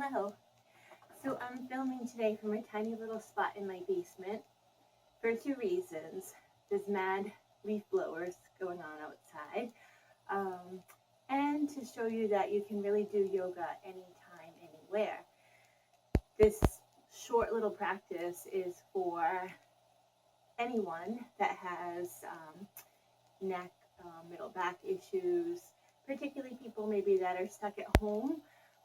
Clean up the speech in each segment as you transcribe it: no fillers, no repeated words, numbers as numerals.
Hello. So I'm filming today from a tiny little spot in my basement for two reasons. There's mad leaf blowers going on outside, and to show you that you can really do yoga anytime, anywhere. This short little practice is for anyone that has neck, middle back issues, particularly people maybe that are stuck at home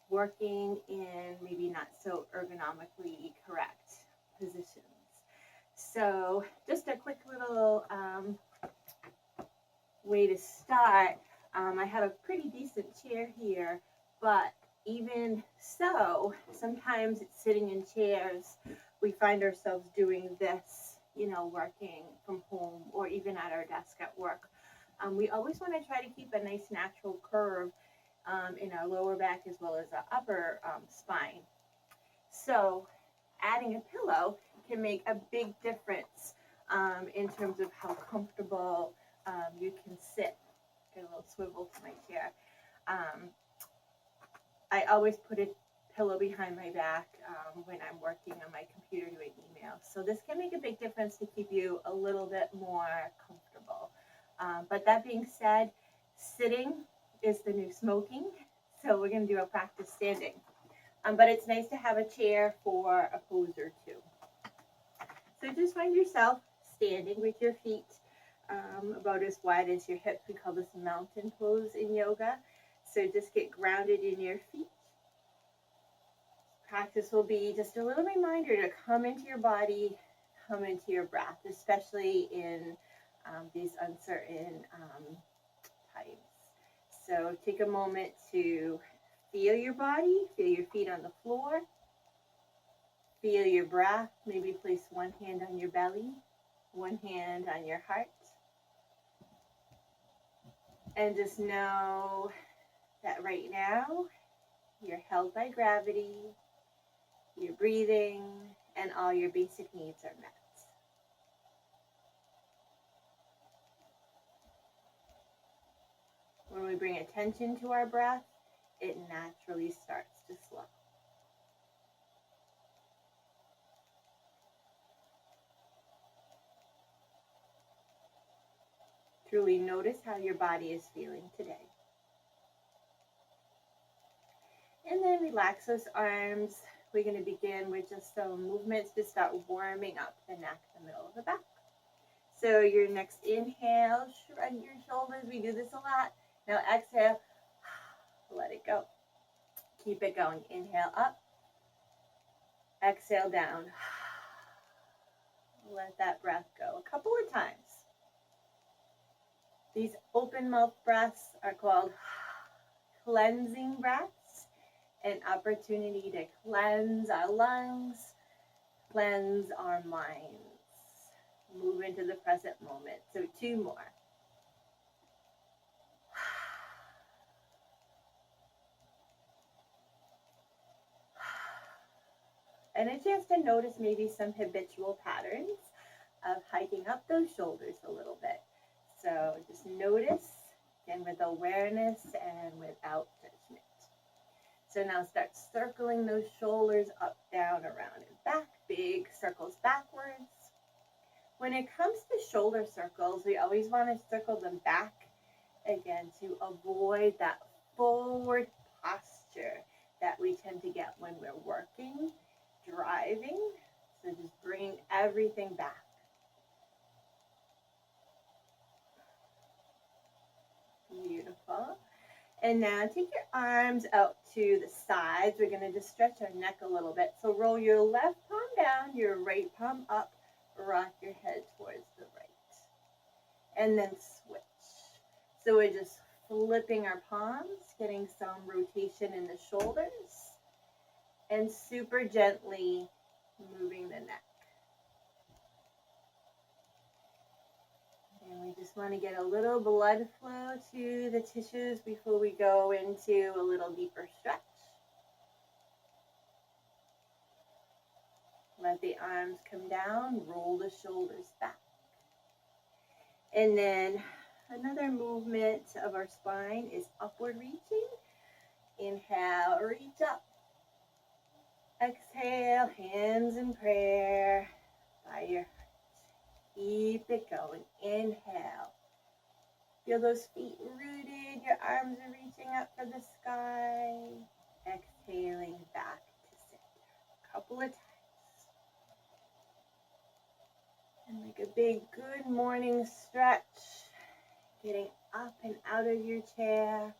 working in maybe not so ergonomically correct positions. So just a quick little way to start. I have a pretty decent chair here, but even so, sometimes it's sitting in chairs. We find ourselves doing this, working from home or even at our desk at work. We always want to try to keep a nice natural curve in our lower back as well as our upper spine. So adding a pillow can make a big difference in terms of how comfortable you can sit. Get a little swivel to my chair. I always put a pillow behind my back when I'm working on my computer doing emails. So this can make a big difference to keep you a little bit more comfortable. But that being said, sitting is the new smoking. So we're going to do a practice standing. But it's nice to have a chair for a pose or two. So just find yourself standing with your feet about as wide as your hips. We call this mountain pose in yoga. So just get grounded in your feet. Practice will be just a little reminder to come into your body, come into your breath, especially in these uncertain times. So take a moment to feel your body, feel your feet on the floor, feel your breath. Maybe place one hand on your belly, one hand on your heart. And just know that right now you're held by gravity, you're breathing, and all your basic needs are met. When we bring attention to our breath, it naturally starts to slow. Truly notice how your body is feeling today. And then relax those arms. We're going to begin with just some movements to start warming up the neck, the middle of the back. So your next inhale, shrug your shoulders. We do this a lot. Now exhale, let it go. Keep it going. Inhale up, exhale down. Let that breath go a couple of times. These open mouth breaths are called cleansing breaths, an opportunity to cleanse our lungs, cleanse our minds, move into the present moment. So 2 more. And a chance to notice maybe some habitual patterns of hiking up those shoulders a little bit. So just notice, again, with awareness and without judgment. So now start circling those shoulders up, down, around, and back. Big circles backwards. When it comes to shoulder circles, we always want to circle them back, again, to avoid that forward posture that we tend to get when we're working, driving. So just bring everything back. Beautiful. And now take your arms out to the sides. We're going to just stretch our neck a little bit. So roll your left palm down, your right palm up, rock your head towards the right. And then switch. So we're just flipping our palms, getting some rotation in the shoulders, and super gently moving the neck. And we just want to get a little blood flow to the tissues before we go into a little deeper stretch. Let the arms come down, roll the shoulders back. And then another movement of our spine is upward reaching. Inhale, reach up. Exhale, hands in prayer by your heart. Keep it going. Inhale. Feel those feet rooted. Your arms are reaching up for the sky. Exhaling back to center. A couple of times. And like a big good morning stretch. Getting up and out of your chair.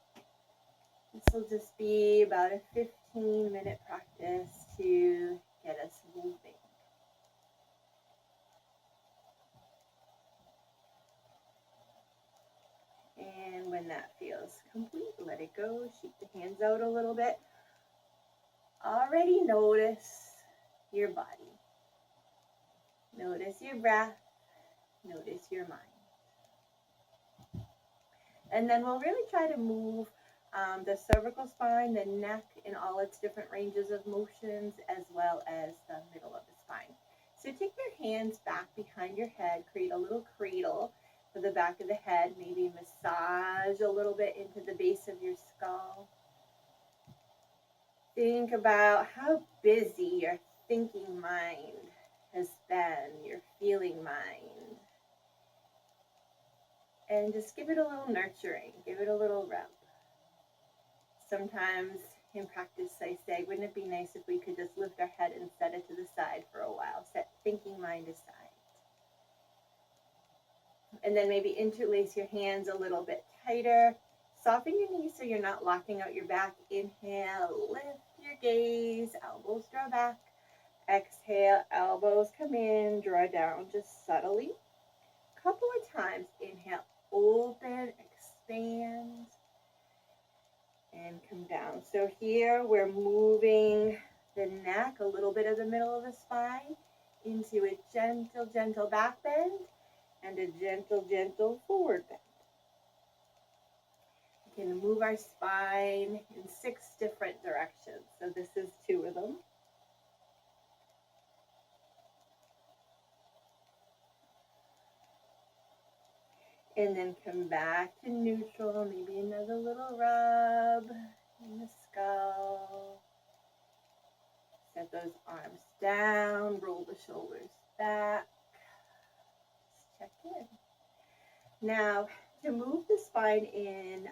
This will just be about a 15-minute practice to get us moving. And when that feels complete, let it go. Shoot the hands out a little bit. Already notice your body. Notice your breath. Notice your mind. And then we'll really try to move the cervical spine, the neck in all its different ranges of motions, as well as the middle of the spine. So take your hands back behind your head, create a little cradle for the back of the head, maybe massage a little bit into the base of your skull. Think about how busy your thinking mind has been, your feeling mind. And just give it a little nurturing, give it a little rub. Sometimes in practice I say, wouldn't it be nice if we could just lift our head and set it to the side for a while, set thinking mind aside. And then maybe interlace your hands a little bit tighter. Soften your knees so you're not locking out your back. Inhale, lift your gaze, elbows draw back. Exhale, elbows come in, draw down just subtly. Couple of times, inhale, open, expand, and come down. So here we're moving the neck, a little bit of the middle of the spine, into a gentle, gentle back bend and a gentle, gentle forward bend. We can move our spine in 6 different directions. So this is 2 of them. And then come back to neutral, maybe another little rub in the skull. Set those arms down, roll the shoulders back. Just check in. Now, to move the spine in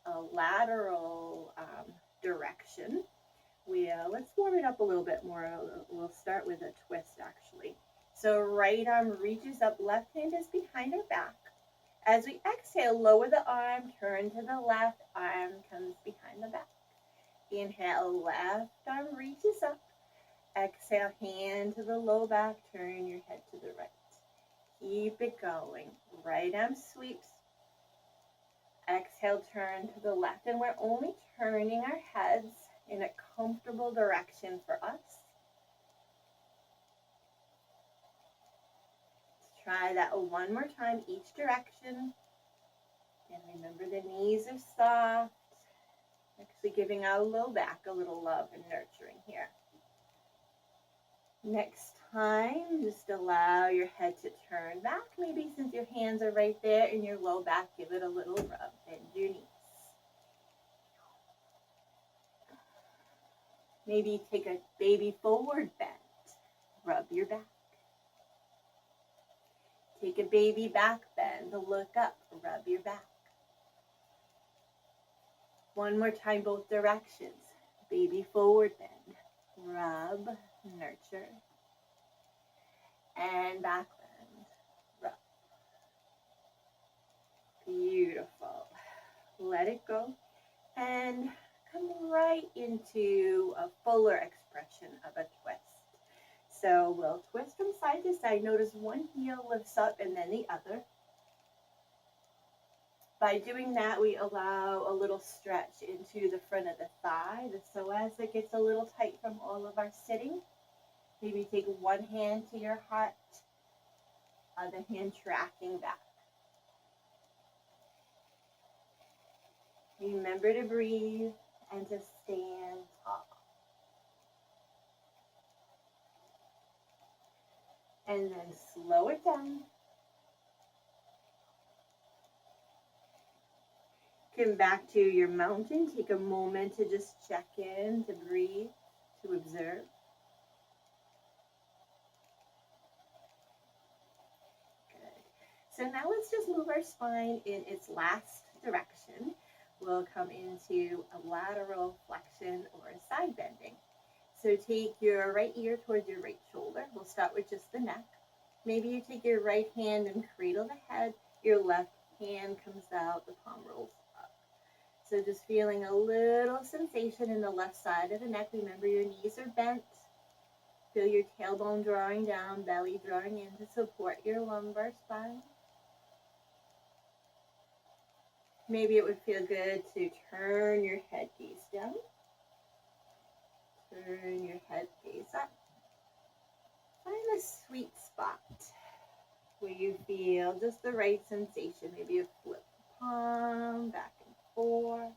a lateral direction, let's warm it up a little bit more. We'll start with a twist, actually. So right arm reaches up, left hand is behind our back. As we exhale, lower the arm, turn to the left, arm comes behind the back. Inhale, left arm reaches up. Exhale, hand to the low back, turn your head to the right. Keep it going. Right arm sweeps. Exhale, turn to the left. And we're only turning our heads in a comfortable direction for us. Try that one more time, each direction. And remember the knees are soft. Actually giving our low back a little love and nurturing here. Next time, just allow your head to turn back. Maybe since your hands are right there in your low back, give it a little rub. Bend your knees. Maybe take a baby forward bend. Rub your back. Take a baby back bend, look up, rub your back. One more time, both directions. Baby forward bend, rub, nurture. And back bend, rub. Beautiful. Let it go. And come right into a fuller expression of a twist. So we'll twist from side to side. Notice one heel lifts up and then the other. By doing that, we allow a little stretch into the front of the thigh, the psoas that gets a little tight from all of our sitting. Maybe take one hand to your heart, other hand tracking back. Remember to breathe and to stand tall. And then slow it down. Come back to your mountain. Take a moment to just check in, to breathe. to observe. Good. So now let's just move our spine in its last direction. We'll come into a lateral flexion or a side bending. So take your right ear towards your right shoulder. We'll start with just the neck. Maybe you take your right hand and cradle the head. Your left hand comes out, the palm rolls up. So just feeling a little sensation in the left side of the neck. Remember your knees are bent. Feel your tailbone drawing down, belly drawing in to support your lumbar spine. Maybe it would feel good to turn your head gaze down. Turn your head gaze up. Find a sweet spot where you feel just the right sensation. Maybe you flip the palm back and forth.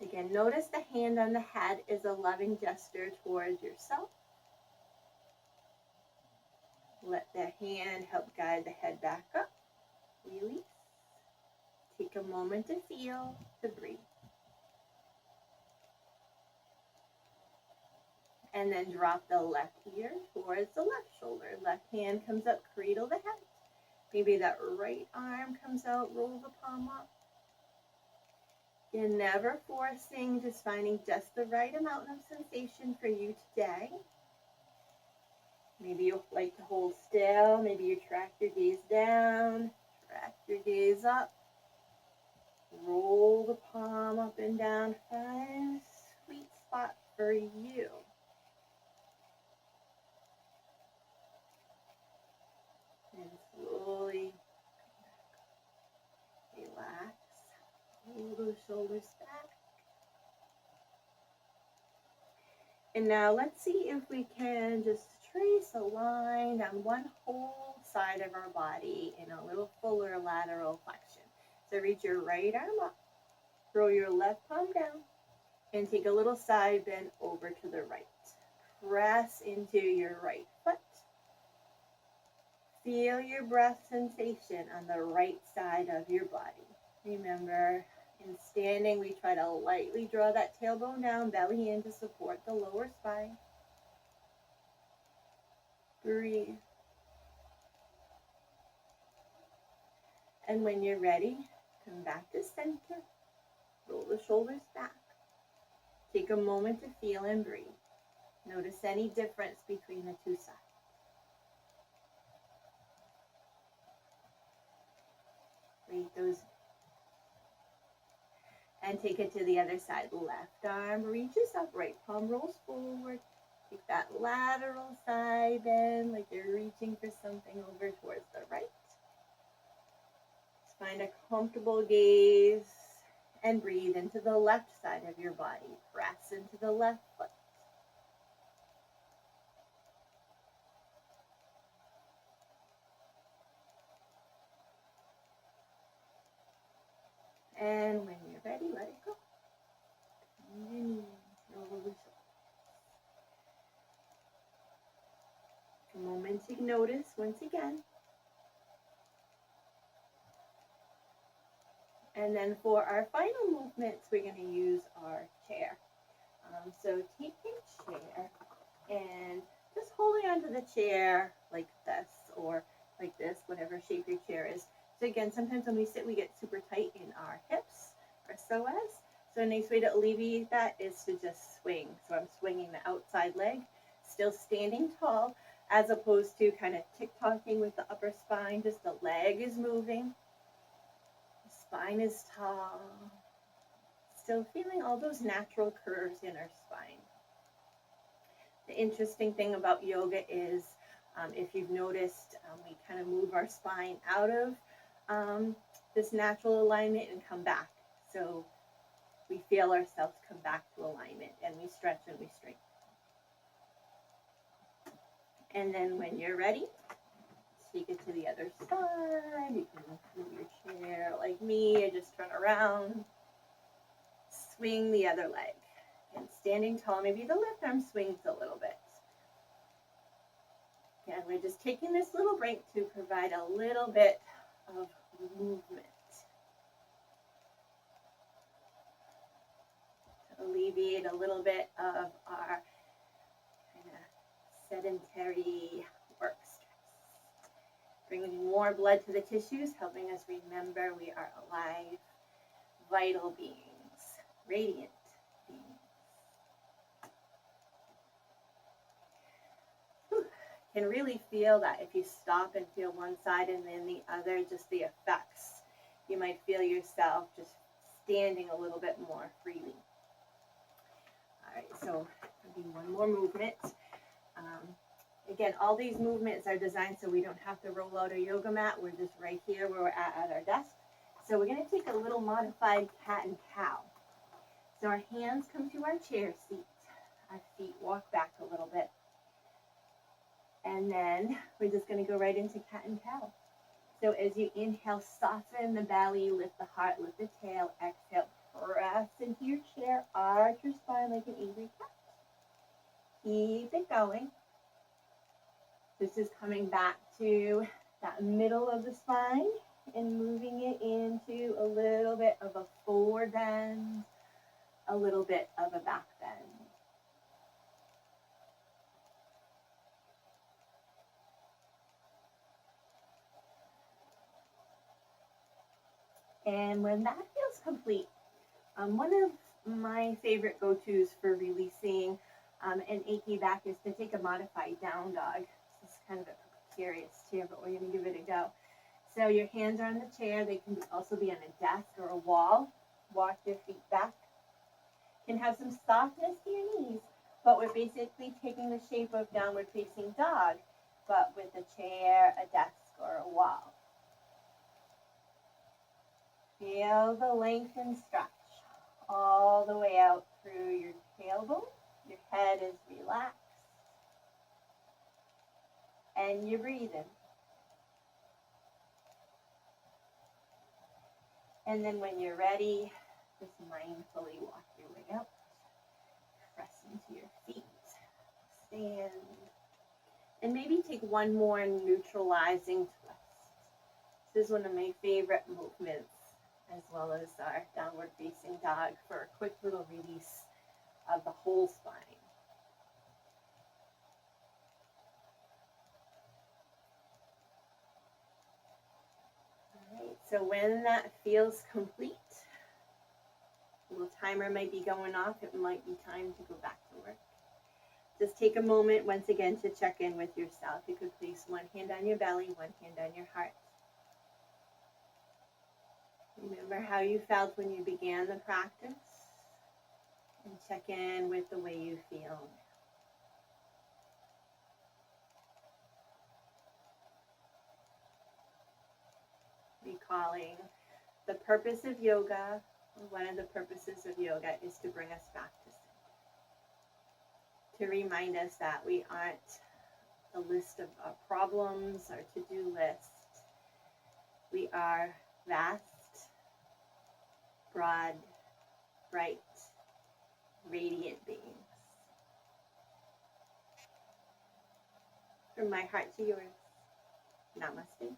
Again, notice the hand on the head is a loving gesture towards yourself. Let the hand help guide the head back up. Release. Take a moment to feel, to breathe. And then drop the left ear towards the left shoulder. Left hand comes up, cradle the head. Maybe that right arm comes out, roll the palm up. You're never forcing, just finding just the right amount of sensation for you today. Maybe you like to hold still. Maybe you track your gaze down, track your gaze up. Roll the palm up and down. Find a sweet spot for you. And slowly relax. Roll those shoulders back. And now let's see if we can just trace a line on one whole side of our body in a little fuller lateral flexion. So reach your right arm up, throw your left palm down, and take a little side bend over to the right. Press into your right foot. Feel your breath sensation on the right side of your body. Remember, in standing, we try to lightly draw that tailbone down, belly in to support the lower spine. Breathe. And when you're ready, come back to center. Roll the shoulders back. Take a moment to feel and breathe. Notice any difference between the two sides. Breathe those. And take it to the other side. Left arm reaches up, right palm rolls forward. Take that lateral side bend like you're reaching for something over towards the right. Just find a comfortable gaze and breathe into the left side of your body. Press into the left foot. And when you're ready, let it go. And roll the shoulders. A moment to notice once again. And then for our final movements, we're going to use our chair. So take a chair and just holding onto the chair like this or like this, whatever shape your chair is. So again, sometimes when we sit, we get super tight in our hips or psoas. So a nice way to alleviate that is to just swing. So I'm swinging the outside leg, still standing tall, as opposed to kind of tick-tocking with the upper spine. Just the leg is moving. The spine is tall. Still feeling all those natural curves in our spine. The interesting thing about yoga is, if you've noticed, we kind of move our spine out of this natural alignment and come back. So we feel ourselves come back to alignment and we stretch and we straighten. And then when you're ready, take it to the other side. You can move your chair like me and just turn around. Swing the other leg. And standing tall, maybe the left arm swings a little bit. And we're just taking this little break to provide a little bit of movement. To alleviate alleviate a little bit of our kind of sedentary work stress. Bringing more blood to the tissues, helping us remember we are alive, vital beings, radiant beings. Can really feel that if you stop and feel one side and then the other, just the effects. You might feel yourself just standing a little bit more freely. All right, so I'll do one more movement. Again, all these movements are designed so we don't have to roll out our yoga mat. We're just right here where we're at our desk. So we're going to take a little modified cat and cow. So our hands come to our chair seat. Our feet walk back a little bit. And then we're just going to go right into cat and cow. So as you inhale, soften the belly, lift the heart, lift the tail. Exhale, press into your chair, arch your spine like an angry cat. Keep it going. This is coming back to that middle of the spine and moving it into a little bit of a forward bend, a little bit of a back bend. And when that feels complete, one of my favorite go-tos for releasing an achy back is to take a modified down dog. This is kind of a precarious chair, but we're going to give it a go. So your hands are on the chair. They can also be on a desk or a wall. Walk your feet back. Can have some softness to your knees, but we're basically taking the shape of downward facing dog, but with a chair, a desk, or a wall. Feel the length and stretch all the way out through your tailbone. Your head is relaxed. And you're breathing. And then when you're ready, just mindfully walk your way out. Press into your feet. Stand. And maybe take one more neutralizing twist. This is one of my favorite movements, as well as our downward facing dog, for a quick little release of the whole spine. All right, so when that feels complete, a little timer might be going off. It might be time to go back to work. Just take a moment once again to check in with yourself. You could place one hand on your belly, one hand on your heart. Remember how you felt when you began the practice, and check in with the way you feel. Recalling the purpose of yoga, one of the purposes of yoga is to bring us back to center. To remind us that we aren't a list of problems or to-do list. We are vast, broad, bright, radiant beings. From my heart to yours, namaste.